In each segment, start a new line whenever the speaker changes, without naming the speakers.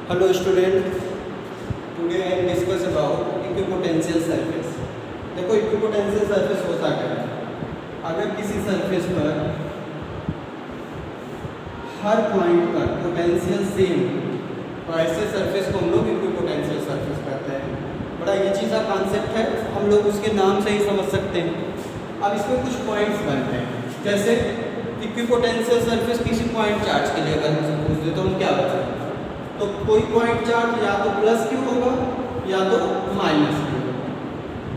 Hello student, today I will discuss about equipotential surface. देखो equipotential surface होता क्या है। अगर किसी सरफेस पर हर पॉइंट पर पोटेंशियल सेम, तो ऐसे सरफेस को हम लोग इक्विपोटेंशियल सरफेस कहते हैं। बड़ा इजी सा कॉन्सेप्ट है, हम लोग उसके नाम से ही समझ सकते हैं। अब इसमें कुछ पॉइंट्स बनते हैं, जैसे इक्विपोटेंशियल सरफेस किसी पॉइंट चार्ज के लिए अगर हमसे पूछ दे तो हम क्या बताएं, तो कोई पॉइंट चार्ज या तो प्लस क्यू होगा या तो माइनस क्यू होगा।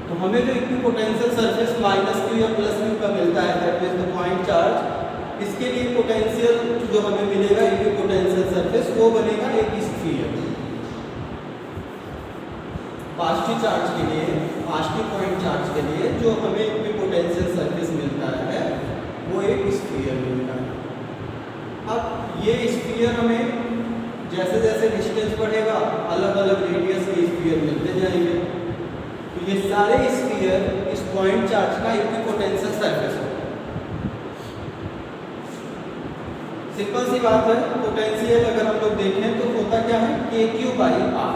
तो हमें जो इक्विपोटेंशियल सरफेस माइनस क्यू या प्लस क्यू का मिलता है, that means the point charge, इसके लिए पोटेंशियल जो हमें मिलेगा इक्विपोटेंशियल सरफेस वो बनेगा एक स्फीयर। पॉजिटिव चार्ज के लिए, पॉजिटिव पॉइंट चार्ज के लिए जो हमें इक्विपोटेंशियल सरफेस मिलता है वो एक स्फीयर मिलता है। अब ये स्फीयर हमें जैसे जैसे डिस्टेंस बढ़ेगा अलग अलग रेडियस के स्फीयर मिलते जाएंगे। तो ये सारे स्फीयर इस पॉइंट चार्ज का इक्विपोटेंशियल सरफेस होगा। सिंपल सी बात है, पोटेंशियल अगर हम लोग देखें तो होता क्या है KQ/R।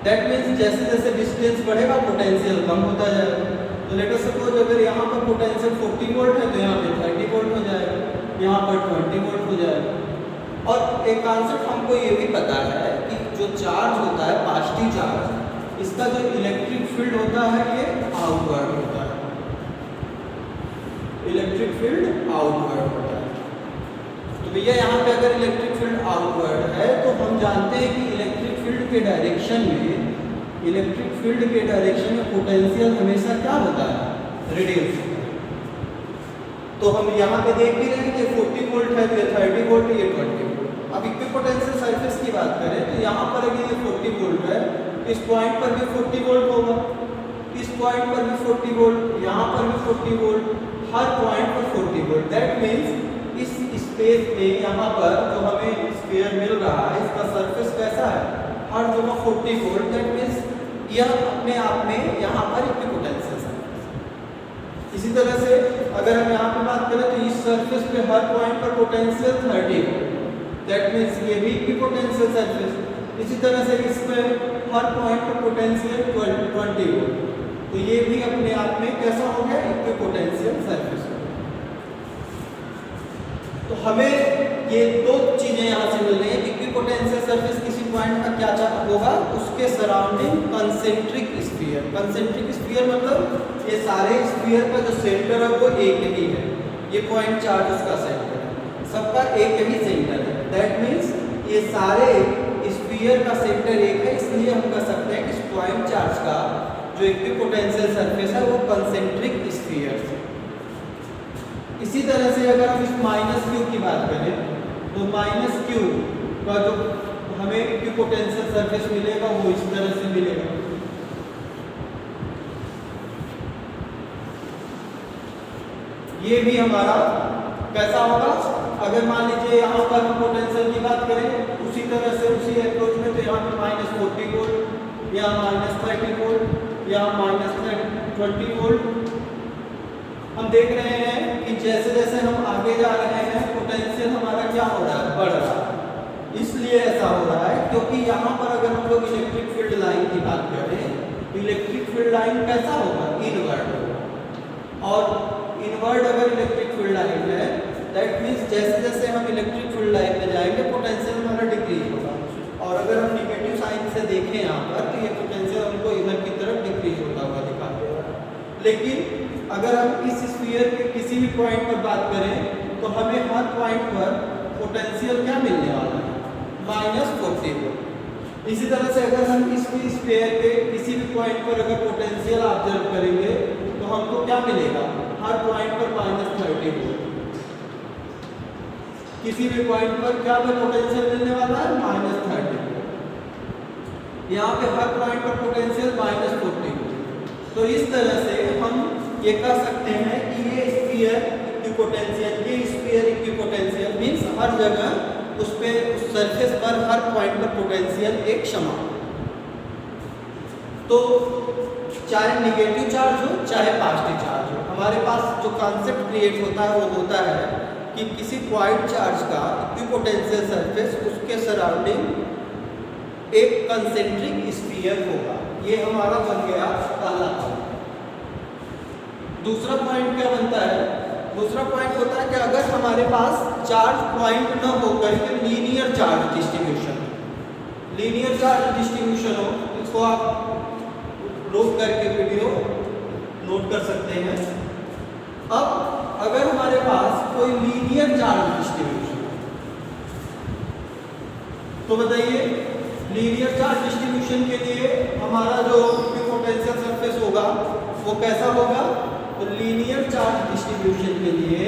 दैट मीन्स जैसे जैसे डिस्टेंस बढ़ेगा पोटेंशियल कम होता जाएगा। तो लेट अस सपोज अगर यहाँ पर पोटेंशियल 40 वोल्ट है तो यहाँ पे 30 वोल्ट हो जाएगा, यहाँ पर 20 वोल्ट हो जाएगा। और एक कॉन्सेप्ट हमको ये भी पता है कि जो चार्ज होता है पॉजिटिव चार्ज, इसका जो इलेक्ट्रिक फील्ड होता है ये आउटवर्ड होता है, इलेक्ट्रिक फील्ड आउटवर्ड होता है। तो भैया यहाँ पे अगर इलेक्ट्रिक फील्ड आउटवर्ड है तो हम जानते हैं कि इलेक्ट्रिक फील्ड के डायरेक्शन में, इलेक्ट्रिक फील्ड के डायरेक्शन में पोटेंशियल हमेशा क्या होता है, रिड्यूस। तो हम यहाँ पे देख भी रहे हैं कि 40 वोल्ट है, ये 30 वोल्ट, ये 20 वोल्ट। अब इक्विपोटेंशियल सरफेस की बात करें तो यहाँ पर अगर ये 40 वोल्ट है, इस पॉइंट पर भी 40 वोल्ट होगा, इस पॉइंट पर भी 40 वोल्ट, यहाँ पर भी 40 वोल्ट, हर पॉइंट पर 40 वोल्ट। दैट मीन्स इस स्पेस में यहाँ पर जो हमें स्फीयर मिल रहा है इसका सरफेस कैसा है, हर जगह 40 वोल्ट। दैट मीन्स यह अपने आप में यहाँ पर इक्विपोटेंशियल सरफेस। इसी तरह से अगर हम यहाँ पे बात करें तो इस सरफेस पे हर पॉइंट पर पोटेंशियल 30 वोल्ट, दैट मीन्स ये भी इक्विपोटेंशियल सरफेस। इसी तरह से इस पे हर पॉइंट पर पोटेंशियल 20 वोल्ट, तो ये भी अपने आप में कैसा हो गया, इक्विपोटेंशियल सरफेस। तो हमें ये दो चीजें यहाँ से मिल रही है। इक्विपोटेंशियल सरफेस किसी पॉइंट का क्या होगा, उसके surrounding concentric sphere. Concentric sphere मतलब ये सारे स्फीयर का जो सेंटर है वो एक ही है, ये पॉइंट चार्ज उसका सेंटर है, सबका एक ही सेंटर है। दैट मीन्स ये सारे स्फीयर का सेंटर एक है, इसलिए हम कह सकते हैं कि इस पॉइंट चार्ज का जो इक्विपोटेंशियल सरफेस है वो कंसेंट्रिक स्फीयर है। इसी तरह से अगर हम इस माइनस क्यू की बात करें तो माइनस क्यू का जो हमें इक्विपोटेंशियल सरफेस मिलेगा वो इस तरह से मिलेगा। ये भी हमारा कैसा होगा, अगर मान लीजिए यहाँ पर हम पोटेंशियल की बात करें उसी तरह से उसी अप्रोच में, तो यहाँ पे -40 वोल्ट, यहाँ -30 वोल्ट, यहाँ -20 वोल्ट। हम देख रहे हैं कि जैसे जैसे हम आगे जा रहे हैं पोटेंशियल हमारा क्या हो रहा है, बढ़ रहा है। इसलिए ऐसा हो रहा है क्योंकि यहाँ पर अगर हम लोग इलेक्ट्रिक फील्ड लाइन की बात करें तो इलेक्ट्रिक फील्ड लाइन कैसा होगा, इनवर्ड होगा। और इनवर्ड अगर इलेक्ट्रिक फील्ड लाइन है, दैट मीन्स जैसे जैसे हम इलेक्ट्रिक फील्ड लाइन में जाएंगे पोटेंशियल हमारा डिक्रीज होगा। और अगर हम निगेटिव साइन से देखें यहाँ पर तो ये पोटेंशियल हमको इधर की तरफ डिक्रीज होता हुआ दिखाई देगा। लेकिन अगर हम इस स्फीयर के किसी भी पॉइंट पर बात करें तो हमें हर पॉइंट पर पोटेंशियल क्या मिलने वाला है, -40 वोल्ट। इसी तरह से अगर हम इस स्फीयर के किसी भी पॉइंट पर अगर पोटेंशियल ऑब्जर्व करेंगे तो हमको क्या मिलेगा, हर पॉइंट पर -30 वोल्ट। किसी भी पॉइंट पर क्या हमें पोटेंशियल मिलने वाला है, -30 वोल्ट। यहाँ पे हर पॉइंट पर पोटेंशियल -40 वोल्ट। तो इस तरह से हम ये कह सकते हैं कि ये स्फीयर इक्विपोटेंशियल, ये स्फीयर इक्विपोटेंशियल मीन्स हर जगह उस पे उस सरफेस पर हर पॉइंट पर पोटेंशियल एक समान। तो चाहे निगेटिव चार्ज हो चाहे पॉजिटिव चार्ज हो, हमारे पास जो कॉन्सेप्ट क्रिएट होता है वो होता है कि किसी पॉइंट चार्ज का इक्विपोटेंशियल सरफेस उसके सराउंडिंग एक कंसेंट्रिक स्फीयर होगा। ये हमारा बन गया पहला पॉइंट। दूसरा पॉइंट क्या बनता है? दूसरा पॉइंट होता है कि अगर हमारे पास चार्ज पॉइंट न होकर के linear charge distribution, linear charge distribution हो, इसको आप रोक करके वीडियो नोट कर सकते हैं। अब अगर हमारे पास कोई लीनियर चार्ज डिस्ट्रीब्यूशन, तो बताइए लीनियर चार्ज डिस्ट्रीब्यूशन के लिए हमारा जो इक्विपोटेंशियल सरफेस होगा वो कैसा होगा? तो लीनियर चार्ज डिस्ट्रीब्यूशन के लिए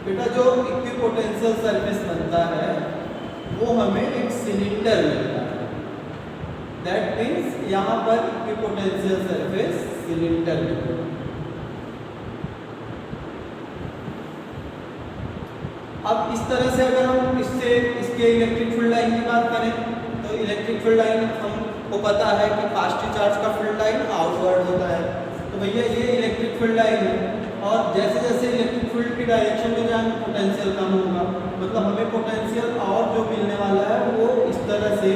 बेटा जो इक्विपोटेंशियल सरफेस बनता है वो हमें एक सिलेंडर मिलता है। दैट मीन्स यहाँ पर इक्विपोटेंशियल सरफेस सिलेंडर मिलेगा। अब इस तरह से अगर हम इसके इलेक्ट्रिक फील्ड लाइन की बात करें तो इलेक्ट्रिक फील्ड लाइन हमको पता है कि पॉजिटिव चार्ज का फील्ड लाइन आउटवर्ड होता है। तो भैया ये इलेक्ट्रिक फील्ड लाइन है और जैसे जैसे इलेक्ट्रिक फील्ड की डायरेक्शन में जाएंगे पोटेंशियल कम होगा, मतलब हमें पोटेंशियल और जो मिलने वाला है वो इस तरह से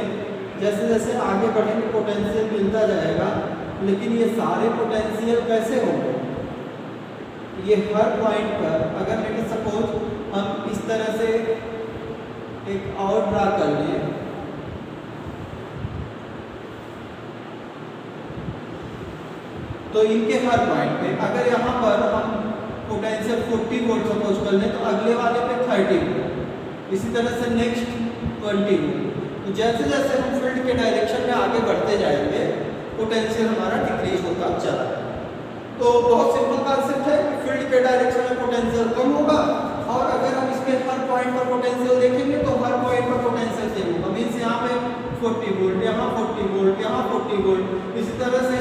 जैसे जैसे आगे बढ़ेंगे पोटेंशियल मिलता जाएगा। लेकिन ये सारे पोटेंशियल कैसे होंगे? ये हर पॉइंट पर अगर लेट सपोज हम इस तरह से एक और ड्रा कर लिए, तो इनके हर पॉइंट पे अगर यहाँ पर हम पोटेंशियल 40 वोल्ट सपोज कर लें तो अगले वाले पे 30 वोल्ट, इसी तरह से नेक्स्ट 20 वोल्ट। तो जैसे जैसे हम फील्ड के डायरेक्शन में आगे बढ़ते जाएंगे पोटेंशियल हमारा डिक्रीज होता चला जाएगा। तो बहुत सिंपल कॉन्सेप्ट है कि फील्ड के डायरेक्शन में पोटेंशियल कम होगा और अगर हम इसके हर पॉइंट पर पोटेंशियल देखेंगे तो हर पॉइंट पर पोटेंशियल सेम होगा। मीन्स यहाँ पे 40 वोल्ट, यहाँ 40 वोल्ट, यहाँ 40 वोल्ट, इसी तरह से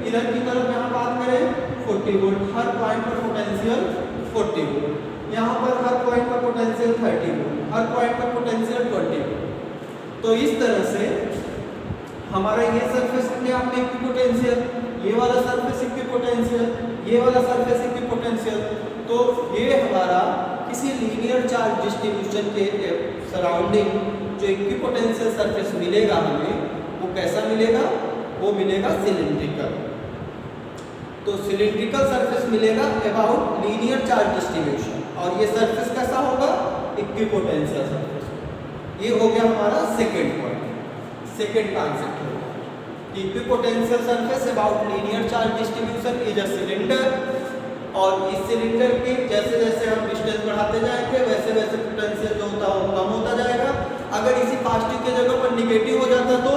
इधर की तरफ यहाँ बात करें 40 वोल्ट, हर पॉइंट पर पोटेंशियल 40 वोल्ट, यहाँ पर हर पॉइंट पर पोटेंशियल 30 वोल्ट, हर पॉइंट पर पोटेंशियल 20 वोल्ट। तो इस तरह से हमारा ये सरफेस अपने आप में इक्विपोटेंशियल, ये वाला सरफेस इक्विपोटेंशियल, ये वाला सरफेस इक्विपोटेंशियल। तो ये हमारा किसी लीनियर चार्ज डिस्ट्रीब्यूशन के सराउंडिंग जो इक्विपोटेंशियल सरफेस मिलेगा हमें वो कैसा मिलेगा? वो मिलेगा सिलिंड्रिकल। तो सिलिंड्रिकल सरफेस मिलेगा अबाउट लीनियर चार्ज डिस्ट्रीब्यूशन और ये सरफेस कैसा होगा? Equipotential surface. ये हो गया हमारा सेकेंड पॉइंट, सेकेंड कॉन्सेप्ट होगा equipotential surface about linear charge distribution is a cylinder. और इस सिलेंडर की जैसे जैसे हम डिस्टेंस बढ़ाते जाएंगे वैसे वैसे पोटेंशियल जो होता है वो कम होता जाएगा। अगर इसी पॉजिटिव की जगह पर निगेटिव हो जाता तो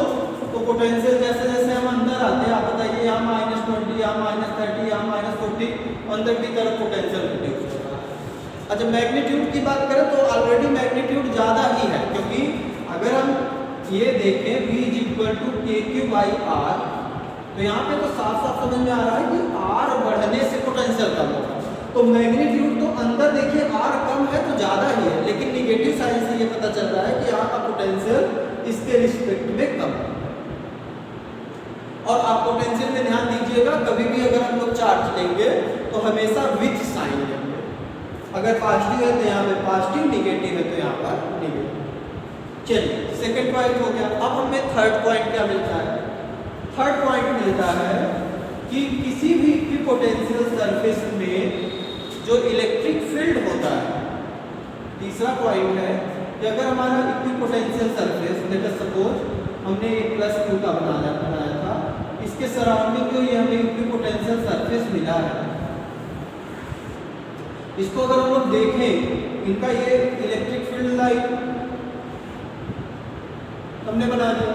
पोटेंशियल जैसे जैसे हम अंदर आते हैं, आप बताइए यहाँ -20, यहाँ -30, यहाँ -40, अंदर की तरफ पोटेंशियल रिड्यूस होगा। अच्छा मैग्नीट्यूड की बात करें तो ऑलरेडी मैग्नीट्यूड ज़्यादा ही है, क्योंकि अगर हम ये देखें V = KQ/R तो यहाँ पे तो साफ साफ समझ में आ रहा है कि R बढ़ने से पोटेंशियल कम होगा। तो मैग्नीट्यूड तो अंदर देखिए R कम है तो ज़्यादा ही है, लेकिन निगेटिव साइन से ये पता चल रहा है कि यहाँ का पोटेंशियल इसके रिस्पेक्ट में कम है। और आप पोटेंशियल में ध्यान दीजिएगा, कभी भी अगर हम लोग चार्ज लेंगे तो हमेशा विथ साइन लेंगे। अगर पॉजिटिव है तो यहाँ पे पॉजिटिव, निगेटिव है तो यहाँ पर निगेटिव। चलिए सेकंड पॉइंट हो गया। अब हमें थर्ड पॉइंट क्या मिलता है? थर्ड पॉइंट मिलता है कि किसी भी इक्विपोटेंशियल सरफेस में जो इलेक्ट्रिक फील्ड होता है। तीसरा पॉइंट है कि अगर हमारा equipotential surface late us suppose हमने एक +Q का बनाया था, इसके सराउंडिंग जो ये हमें इक्विपोटेंशियल सरफेस मिला है, इसको अगर हम लोग देखें इनका ये इलेक्ट्रिक फील्ड लाइन हमने बना दिया।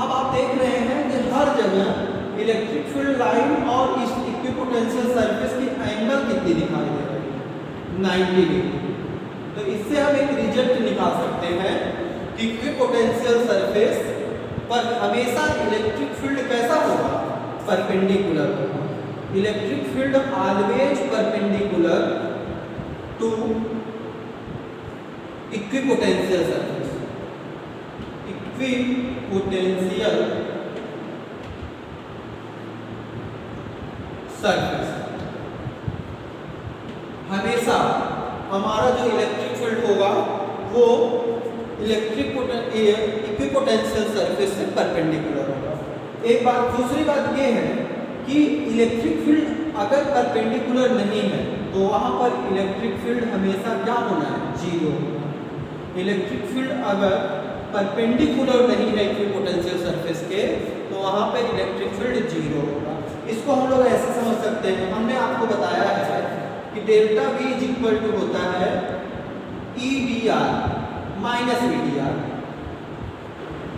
अब आप देख रहे हैं कि हर जगह इलेक्ट्रिक फील्ड लाइन और इस इक्विपोटेंशियल सरफेस की एंगल कितनी दिखाई दे रही है? 90 डिग्री। तो इससे हम एक रिजल्ट निकाल सकते हैं कि इक्विपोटेंशियल सरफेस पर hमेशा इलेक्ट्रिक फील्ड कैसा होगा? परपेंडिकुलर होगा। Electric field always perpendicular to equipotential surface. Equipotential surface हमेशा हमारा जो इलेक्ट्रिक फील्ड होगा वो इक्विपोटेंशियल सरफेस से परपेंडिकुलर होगा। एक बात, दूसरी बात ये है कि इलेक्ट्रिक फील्ड अगर परपेंडिकुलर नहीं है तो वहां पर इलेक्ट्रिक फील्ड हमेशा क्या होना है, जीरो होगा। इलेक्ट्रिक फील्ड अगर परपेंडिकुलर नहीं है इक्विपोटेंशियल सरफेस के तो वहां पर इलेक्ट्रिक फील्ड जीरो होगा। इसको हम लोग ऐसे समझ सकते हैं, हमने आपको बताया है कि delta V is equal to होता है EDR माइनस VDR।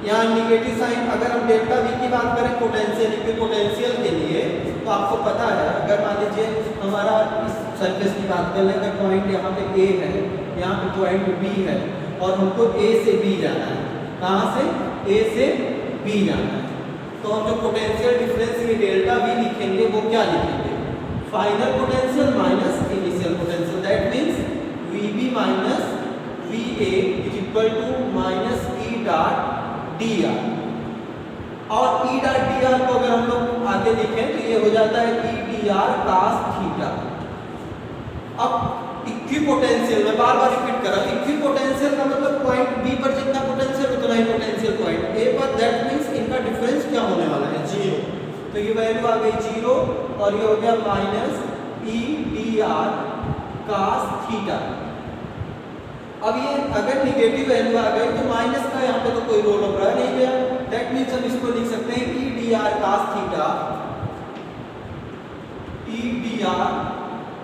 यहाँ निगेटिव साइन, अगर हम डेल्टा V की बात करें पोटेंशियल इक्विपोटेंशियल के लिए तो आपको पता है, अगर मान लीजिए हमारा इस सरफेस की बात कर लें, अगर पॉइंट यहाँ पे A है, यहाँ पे पॉइंट B है और हमको A से B जाना है, कहाँ से, A से B जाना है, तो हम जो पोटेंशियल डिफरेंस में डेल्टा V लिखेंगे वो क्या लिखेंगे, final potential minus initial potential, that means VB minus VA is equal to minus E dot DR। और E डॉट DR को अगर हम लोग आगे लिखें तो ये हो जाता है E DR cos थीटा। अब इक्विपोटेंशियल, मैं बार बार रिपीट कर रहा हूं, इक्विपोटेंशियल का मतलब पॉइंट B पर जितना पोटेंशियल उतना ही पोटेंशियल पॉइंट A पर, दैट मींस इनका डिफरेंस क्या होने वाला है, जीरो। तो ये वैल्यू आ गई जीरो और ये हो गया minus E DR cos theta. अब ये अगर निगेटिव वैल्यू आ गई तो माइनस का यहाँ पे तो कोई रोल ऑफ रहा नहीं गया, दैट मींस हम इसको लिख सकते हैं E DR cos theta, E DR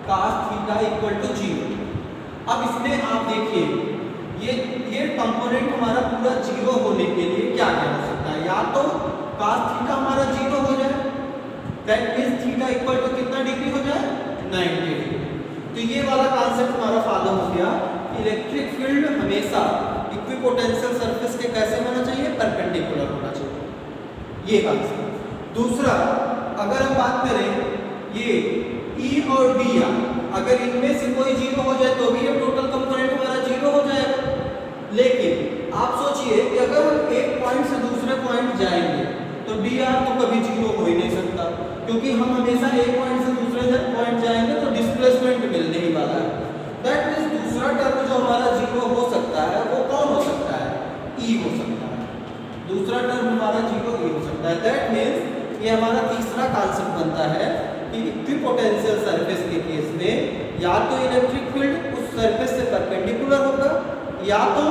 cos theta equal to zero. अब इसमें आप देखिए ये कंपोनेंट हमारा पूरा जीरो होने के लिए क्या क्या हो सकता है, या तो cos थीटा हमारा जीरो हो जाए, that means theta equal to कितना डिग्री हो जाए, 90 डिग्री। तो ये वाला कॉन्सेप्ट हमारा फॉलो हो गया, इलेक्ट्रिक फील्ड हमेशा इक्विपोटेंशियल सरफेस के कैसे होना चाहिए, परपेंडिकुलर होना चाहिए, ये कॉन्सेप्ट। दूसरा, अगर हम बात करें ये E और DR, अगर इनमें से कोई जीरो हो जाए तो भी ये टोटल कंपोनेंट हमारा जीरो हो जाएगा। लेकिन आप सोचिए कि अगर हम एक पॉइंट से दूसरे पॉइंट जाएंगे तो DR तो कभी जीरो हो ही नहीं सकता, क्योंकि हम हमेशा एक पॉइंट से दूसरे पॉइंट जाएंगे तो डिस्प्लेसमेंट मिलने ही वाला है। दैट मींस दूसरा टर्म जो हमारा जीरो हो सकता है वो कौन हो सकता है, E हो सकता है। दूसरा टर्म हमारा जीरो E हो सकता है। दैट मींस ये हमारा तीसरा कॉन्सेप्ट बनता है कि इक्विपोटेंशियल सरफेस के केस में या तो इलेक्ट्रिक फील्ड उस सरफेस से परपेंडिकुलर होगा या तो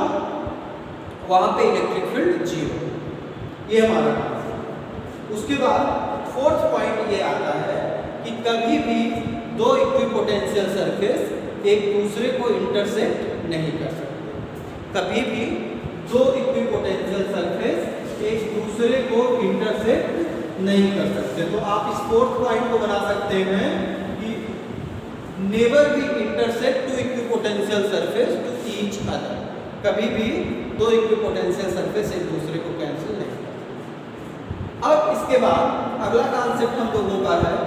वहां पे इलेक्ट्रिक फील्ड जीरो, ये हमारा कॉन्सेप्ट। उसके बाद फोर्थ पॉइंट ये आता है कि कभी भी दो इक्विपोटेंशियल सरफेस एक दूसरे को इंटरसेक्ट नहीं कर सकते। कभी भी दो इक्विपोटेंशियल सरफेस एक दूसरे को इंटरसेक्ट नहीं कर सकते। तो आप इस फोर्थ पॉइंट को बना सकते हैं कि never be intersect to equipotential surface to each other. कभी भी दो इक्विपोटेंशियल सरफेस एक दूसरे को कैंसिल नहीं कर सकते। अब इसके बाद अगला कॉन्सेप्ट हम लोगों का है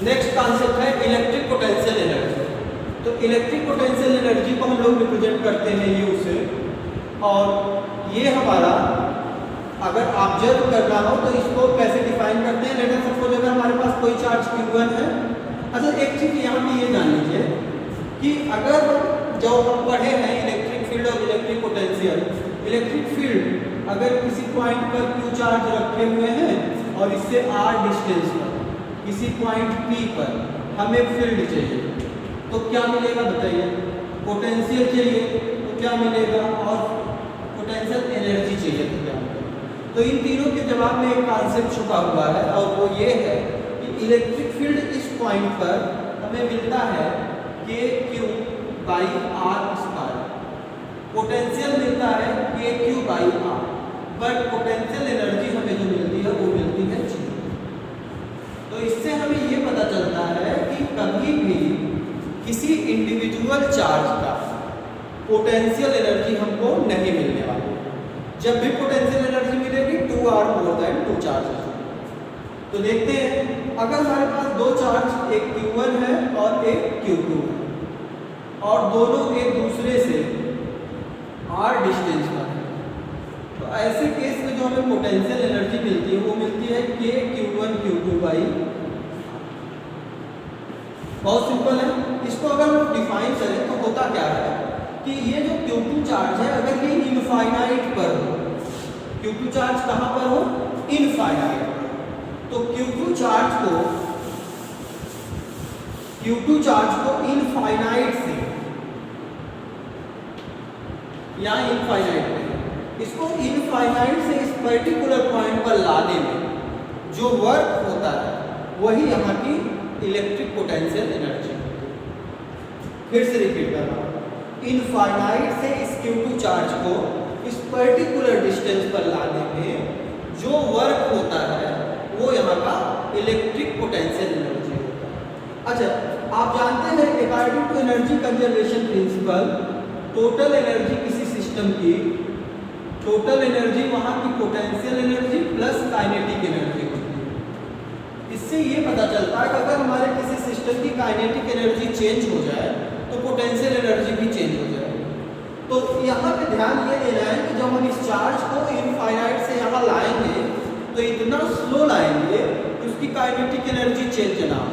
नेक्स्ट कॉन्सेप्ट है इलेक्ट्रिक पोटेंशियल एनर्जी। तो इलेक्ट्रिक पोटेंशियल एनर्जी को हम लोग रिप्रेजेंट करते हैं U से, और ये हमारा अगर ऑब्जर्व करना हो तो इसको कैसे डिफाइन करते हैं। लेट अस सपोज अगर हमारे पास कोई चार्ज Q1 है। अच्छा, एक चीज यहाँ पे ये जान लीजिए कि अगर जो हम पढ़े हैं इलेक्ट्रिक फील्ड और इलेक्ट्रिक पोटेंशियल, इलेक्ट्रिक फील्ड अगर किसी पॉइंट पर Q चार्ज रखे हुए हैं और इससे R डिस्टेंस पर किसी पॉइंट P पर हमें फील्ड चाहिए तो क्या मिलेगा बताइए, पोटेंशियल चाहिए तो क्या मिलेगा, और पोटेंशियल एनर्जी चाहिए तो क्या मिलेगा। तो इन तीनों के जवाब में एक कॉन्सेप्ट छुपा हुआ है और वो ये है कि इलेक्ट्रिक फील्ड इस पॉइंट पर हमें मिलता है KQ/R², पोटेंशियल मिलता है KQ/R, बट पोटेंशियल एनर्जी हमें जो मिलती है वो मिलती है 0। तो इससे हमें ये पता चलता है कि कभी भी किसी इंडिविजुअल चार्ज का पोटेंशियल एनर्जी हमको नहीं मिलने वाली। जब भी पोटेंशियल एनर्जी मिलेगी 2R मोर देन 2 चार्जेस। तो देखते हैं, अगर हमारे पास दो चार्ज, एक Q1 है और एक Q2 है, और दोनों एक दूसरे से R डिस्टेंस पर है, तो ऐसे केस में जो जो हमें पोटेंशियल एनर्जी मिलती है वो मिलती है के Q1 Q2 बाई। बहुत सिंपल है। इसको अगर हम डिफाइन करें तो होता क्या है कि ये जो Q2 चार्ज है अगर ये इनफाइनाइट पर हो, Q2 चार्ज कहाँ पर हो, इनफाइनाइट पर, तो Q2 चार्ज को इनफाइनाइट से या इनफाइनाइट में इसको इनफाइनाइट से इस पर्टिकुलर पॉइंट पर लाने में जो वर्क होता है वही यहाँ की इलेक्ट्रिक पोटेंशियल एनर्जी। फिर से रिपीट कर रहा हूँ, इनफाइनाइट से इस Q2 चार्ज को इस पर्टिकुलर डिस्टेंस पर लाने में जो वर्क होता है वो यहाँ का इलेक्ट्रिक पोटेंशियल एनर्जी होता है। अच्छा, आप जानते हैं according to energy conservation principle total energy किसी सिस्टम की, टोटल एनर्जी वहाँ की potential energy plus kinetic energy होती है। इससे ये पता चलता है कि अगर हमारे किसी सिस्टम की काइनेटिक एनर्जी चेंज हो जाए तो पोटेंशियल एनर्जी भी चेंज हो जाए। तो यहाँ पे ध्यान ये देना है कि जब हम इस चार्ज को इनफाइनाइट से यहाँ लाएंगे तो इतना स्लो लाएंगे कि उसकी काइनेटिक एनर्जी चेंज ना हो।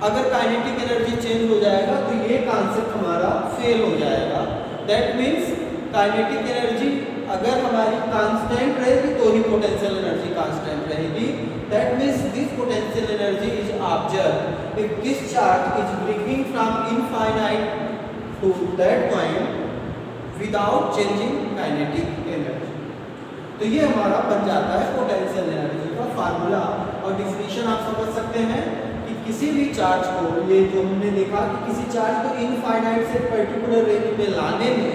अगर काइनेटिक एनर्जी चेंज हो जाएगा तो ये कॉन्सेप्ट हमारा फेल हो जाएगा। दैट मीन्स काइनेटिक एनर्जी अगर हमारी कांस्टेंट रहेगी तो ही पोटेंशियल एनर्जी कांस्टेंट रहेगी। That means this potential energy is observed if this charge is bringing from infinite to that point without changing kinetic energy. तो ये हमारा बन जाता है पोटेंशियल एनर्जी का फार्मूला। और डिफिनीशन आप समझ सकते हैं कि किसी भी चार्ज को, ये जो हमने देखा कि किसी चार्ज को इनफाइनाइट से पर्टिकुलर रेंज में लाने में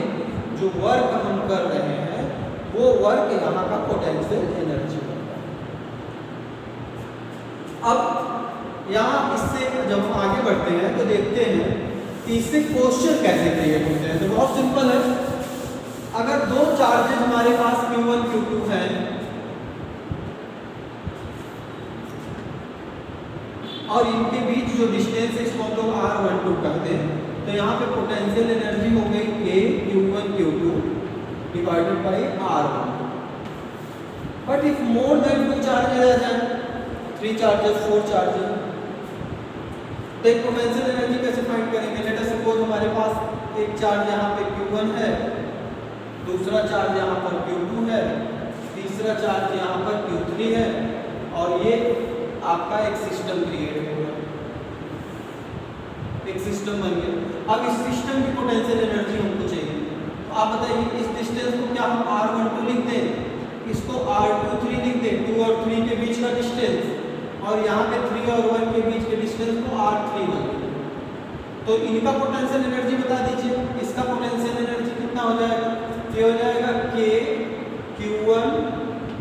जो वर्क हम कर रहे हैं वो वर्क यहाँ का पोटेंशियल एनर्जी होता है। अब यहाँ इससे जब हम आगे बढ़ते हैं तो देखते हैं कि इससे क्वेश्चन कैसे क्रिएट होते हैं। तो बहुत सिंपल है, अगर दो चार्जेस हमारे पास Q1 Q2 हैं और इनके बीच जो डिस्टेंस है इसको हम लोग R12 कहते हैं, तो यहाँ पे पोटेंशियल एनर्जी हो गई K Q1 Q2 divided by R12। But if more than 2 charges आ जाए, 3 चार्जेस 4 चार्जेस, तो एक पोटेंशियल एनर्जी कैसे फाइंड करेंगे। लेट अस सपोज हमारे पास एक चार्ज यहाँ पे Q1 है, दूसरा चार्ज यहाँ पर Q2 है, तीसरा चार्ज यहाँ पर Q3 है और ये आपका एक सिस्टम क्रिएट हो गया, एक सिस्टम बन गया। अब इस सिस्टम की पोटेंशियल एनर्जी हमको चाहिए, तो आप बताइए इस डिस्टेंस को क्या हम R12 लिख दें, इसको R23 लिख दें, 2 और 3 के बीच का डिस्टेंस, और यहाँ पे 3 और 1 के बीच के डिस्टेंस को R31। तो इनका पोटेंशियल एनर्जी बता दीजिए, इसका पोटेंशियल एनर्जी कितना हो जाएगा, ये हो जाएगा K Q1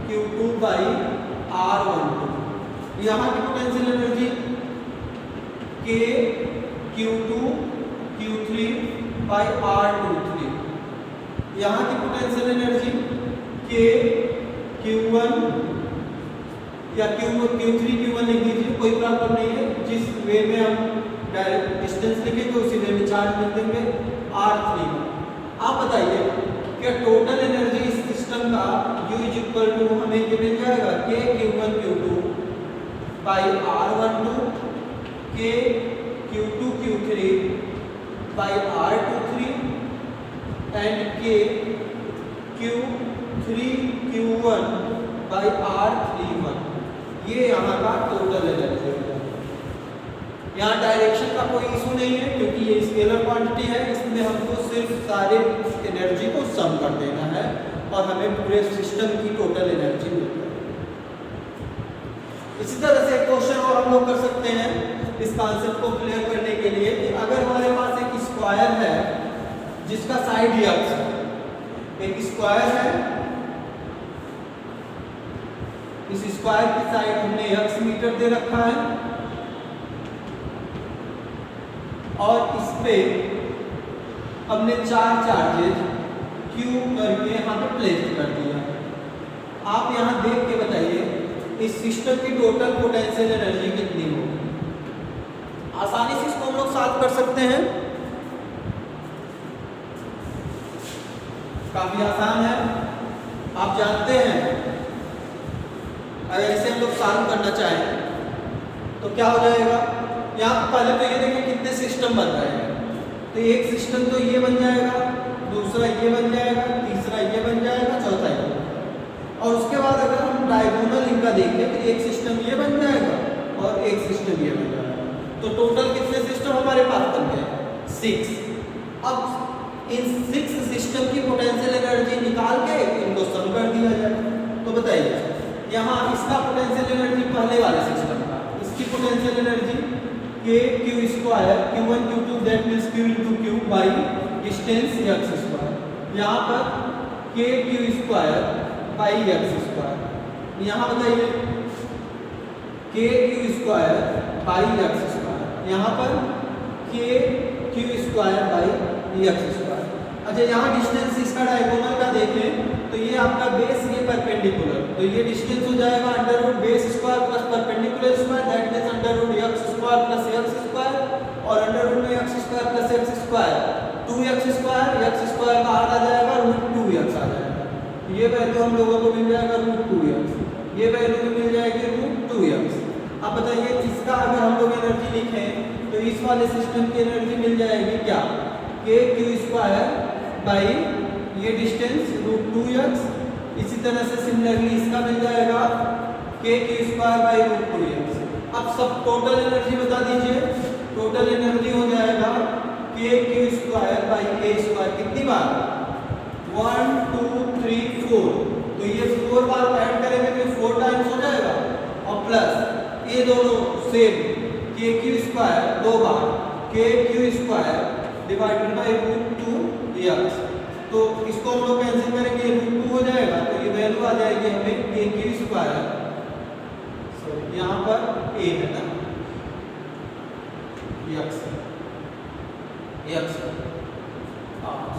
Q2 by R12। यहाँ की potential energy K Q2 Q3 by R23। यहाँ की पोटेंशियल एनर्जी K Q1 या Q3 Q1 लिख दीजिए, कोई प्रॉब्लम नहीं है। जिस वे में हम डायरेक्ट डिस्टेंस लिखेंगे उसी वे में चार्ज लिख देंगे R3। आप बताइए क्या टोटल एनर्जी इस सिस्टम का U इज इक्वल टू हमें ये मिल जाएगा K Q1 Q2 by R12 K Q2 Q3 by R23 and K Q3 Q1 by R31। ये यहाँ का टोटल एनर्जी है। यहाँ डायरेक्शन का कोई इशू नहीं है क्योंकि ये स्केलर क्वांटिटी है, इसमें हमको सिर्फ सारे एनर्जी को सम कर देना है और हमें पूरे सिस्टम की टोटल एनर्जी मिलती है। इसी तरह से क्वेश्चन और हम लोग कर सकते हैं इस कॉन्सेप्ट को क्लियर करने के लिए कि अगर हमारे पास एक स्क्वायर है जिसका साइड x है, एक स्क्वायर है, इस स्क्वायर की साइड हमने x मीटर दे रखा है और इस पे हमने 4 चार्जेस Q करके यहाँ पे प्लेस कर दिया। आप यहाँ देख के बताइए इस सिस्टम की टोटल पोटेंशियल एनर्जी कितनी होगी। आसानी से इसको हम लोग सॉल्व कर सकते हैं, काफी आसान है। आप जानते हैं अगर इसे हम लोग सॉल्व करना चाहें तो क्या हो जाएगा, यहाँ पहले तो ये देखिए कितने सिस्टम बन रहे हैं। तो एक सिस्टम तो ये बन जाएगा, दूसरा ये बन जाएगा, तीसरा ये बन जाएगा, चौथा ये। और उसके बाद अगर हम डायगोनल इनका देखें तो एक सिस्टम ये बन जाएगा और एक सिस्टम ये बन जाएगा। तो टोटल कितने सिस्टम हमारे पास बन गए? 6। अब इन 6 सिस्टम की पोटेंशियल एनर्जी निकाल के इनको सम कर दिया जाए। तो बताइए, यहाँ इसका पोटेंशियल एनर्जी पहले वाले सिस्टम का, इसकी पोटेंशियल एनर्जी के q square Q1 Q2 that means Q into Q by distance x square. यहाँ पर के q square by x square. यहाँ बताइए के q square by x square, यहाँ पर के q square by x square. अच्छा, यहाँ डिस्टेंस इसका डायगोनल का देखें तो ये आपका बेस, ये परपेंडिकुलर, तो ये डिस्टेंस हो जाएगा under root base square plus perpendicular square that means under root x square plus x square, और अंडर रूट में x square plus x square 2x square, x square बाहर आ जाएगा, रूट 2x आ जाएगा। ये वैल्यू हम लोगों को मिल जाएगा रूट 2x, ये वैल्यू भी मिल जाएगी रूट 2x। अब बताइए इसका अगर हम लोग एनर्जी लिखें तो इस वाले सिस्टम की एनर्जी मिल जाएगी क्या, के क्यू स्क्वायर बाई ये डिस्टेंस रूट 2x। इसी तरह से सिमिलरली इसका मिल जाएगा के q square by root 2x। अब सब टोटल एनर्जी बता दीजिए। टोटल एनर्जी हो जाएगा के q square by A square, कितनी बार? 1 2 3 4। तो ये 4 बार ऐड करेंगे तो 4 टाइम्स हो जाएगा, और प्लस ये दोनों सेम के क्यू स्क्वायर 2 बार, k q square divided by root 2x। तो इसको हम लोग कैंसिल करेंगे, रूट 2 हो जाएगा, तो ये वैल्यू आ जाएगी हमें के क्यू स्क्वायर, यहाँ पर ए है ना, x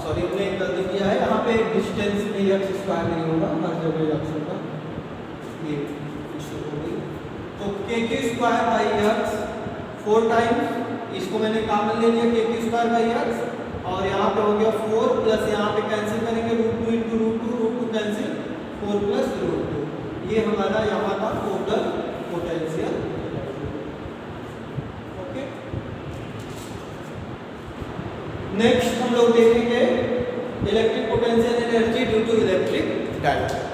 सॉरी हमने एक गलती किया है, यहाँ पे डिस्टेंस में एक्स स्क्वायर नहीं होगा, हर जगह एक्स होगा, ये इशू हो गई। तो के q square by x 4 times, इसको मैंने कॉमन ले लिया के क्यू स्क्वायर बाई एक्स, और यहाँ पे हो गया 4 प्लस यहाँ पे कैंसिल करेंगे root 2 into root 2 cancel, 4 plus root 2। ये हमारा यहाँ का टोटल पोटेंशियल। ओके, नेक्स्ट हम लोग देखेंगे electric potential energy due to electric diode.